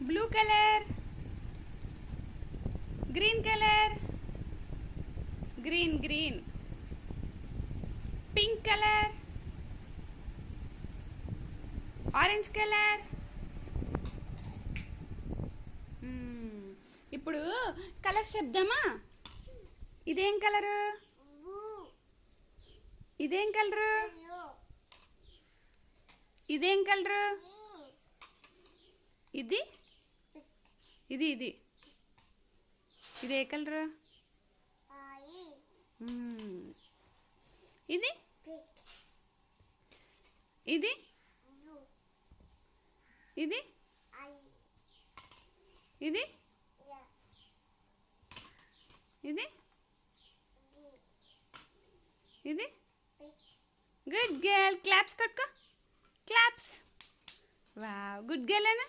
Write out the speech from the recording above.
Blue colour, green colour, green green, pink colour, orange colour. ఇప్పుడు colour చెప్దామా? ఇదేం colour? ఇదేం colour? ఇదేం colour? ఇది ఇది ఇది ఇదే కలరు? ఇది ఇది ఇది ఇది ఇది ఇది. Good girl. క్లాప్స్ కొట్టుకో. క్లాప్స్. వావ్, గుడ్ గర్ల్ అనా?